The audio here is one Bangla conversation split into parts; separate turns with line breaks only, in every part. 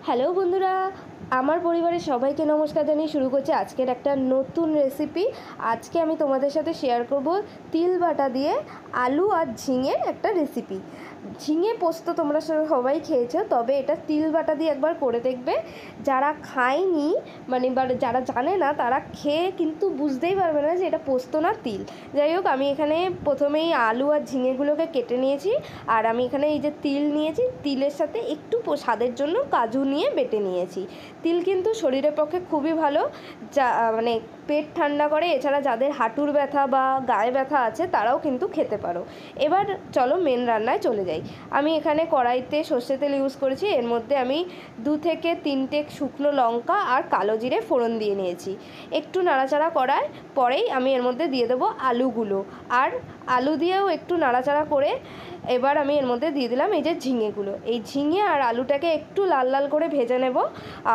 হ্যালো বন্ধুরা, আমার পরিবারের সবাইকে নমস্কার জানিয়ে শুরু করছি আজকের একটা নতুন রেসিপি। আজকে আমি তোমাদের সাথে শেয়ার করব তিল বাটা দিয়ে আলু আর ঝিঙের একটা রেসিপি। ঝিঙে পোস্ত তোমরা সবাই খেয়েছো, তবে এটা তিল বাটা দিয়ে একবার করে দেখবে। যারা খায়নি বা যারা জানে না তারা খেয়ে কিন্তু বুঝতেই পারবে না যে এটা পোস্ত না তিল। যাই হোক, আমি এখানে প্রথমেই আলু আর ঝিঙেগুলোকে কেটে নিয়েছি, আর আমি এখানে এই যে তিল নিয়েছি, তিলের সাথে একটু স্বাদের জন্য কাজু নিয়ে বেটে নিয়েছি। তিল কিন্তু শরীরের পক্ষে খুবই ভালো, যা পেট ঠান্ডা করে। এছাড়া যাদের হাঁটুর ব্যথা বা গায়ে ব্যথা আছে তারাও কিন্তু খেতে পারো। এবার চলো মেন রান্নায় চলে যাই। আমি এখানে কড়াইতে সর্ষে তেল ইউজ করেছি। এর মধ্যে আমি 2 থেকে 3টে শুকনো লঙ্কা আর কালো জিরে ফোড়ন দিয়ে নিয়েছি। একটু নাড়াচাড়া করার পরেই আমি এর মধ্যে দিয়ে দেবো আলুগুলো, আর আলু দিয়েও একটু নাড়াচাড়া করে এবার আমি এর মধ্যে দিয়ে দিলাম এই যে ঝিঙেগুলো। এই ঝিঙে আর আলুটাকে একটু লাল লাল করে ভেজে নেব।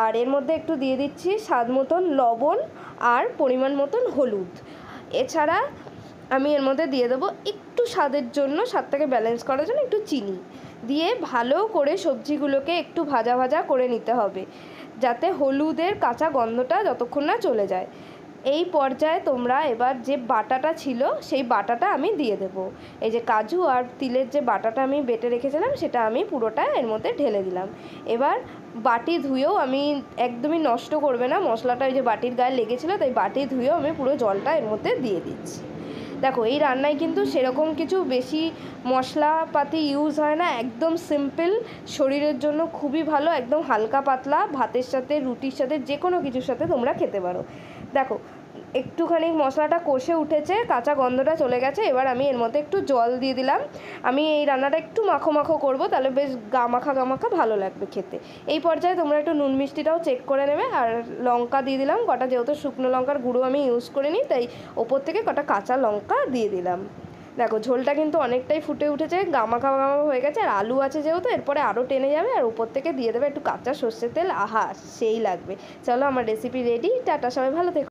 আর এর মধ্যে একটু দিয়ে দিচ্ছি স্বাদ মতন লবণ আর পরিমাণ মতন হলুদ। এছাড়া আমি এর মধ্যে দিয়ে দেবো একটু স্বাদের জন্য, স্বাদটাকে ব্যালেন্স করার জন্য একটু চিনি দিয়ে ভালো করে সবজিগুলোকে একটু ভাজা ভাজা করে নিতে হবে, যাতে হলুদের কাঁচা গন্ধটা যতক্ষণ না চলে যায়। এই পর্যায়ে তোমরা এবার যে বাটাটা ছিল সেই বাটাটা আমি দিয়ে দেবো। এই যে কাজু আর তিলের যে বাটাটা আমি বেটে রেখেছিলাম সেটা আমি পুরোটা এর মধ্যে ঢেলে দিলাম। এবার বাটি ধুয়েও, আমি একদমই নষ্ট করবে না মশলাটা, ওই যে বাটির গায়ে লেগেছিলো, তাই বাটি ধুয়েও আমি পুরো জলটা এর মধ্যে দিয়ে দিচ্ছি। দেখো, এই রান্নায় কিন্তু সেরকম কিছু বেশি মশলাপাতি ইউজ হয় না, একদম সিম্পল, শরীরের জন্য খুবই ভালো, একদম হালকা পাতলা, ভাতের সাথে রুটির সাথে যে কোনো কিছুর সাথে তোমরা খেতে পারো। দেখো, একটুখানি মশলাটা কষে উঠেছে, কাঁচা গন্ধটা চলে গেছে। এবার আমি এর মধ্যে একটু জল দিয়ে দিলাম। আমি এই রান্নাটা একটু মাখো মাখো করবো, তাহলে বেশ গামাখা গামাখা ভালো লাগবে খেতে। এই পর্যায়ে তোমরা একটু নুন মিষ্টিটাও চেক করে নেবে। আর লঙ্কা দিয়ে দিলাম কটা, যেহেতু শুকনো লঙ্কার গুঁড়ো আমি ইউজ করিনি, তাই ওপর থেকে কটা কাঁচা লঙ্কা দিয়ে দিলাম। দেখো, ঝোলটা কিন্তু অনেকটাই ফুটে উঠেছে, গামাখা গামাখা হয়ে গেছে। আর আলু আছে যেহেতু, এরপরে আরও টেনে যাবে। আর উপর থেকে দিয়ে দেবে একটু কাঁচা সর্ষের তেল, আহা সেই লাগবে। চলো, আমার রেসিপি রেডি। টাটা, সবাই ভালো থেকো।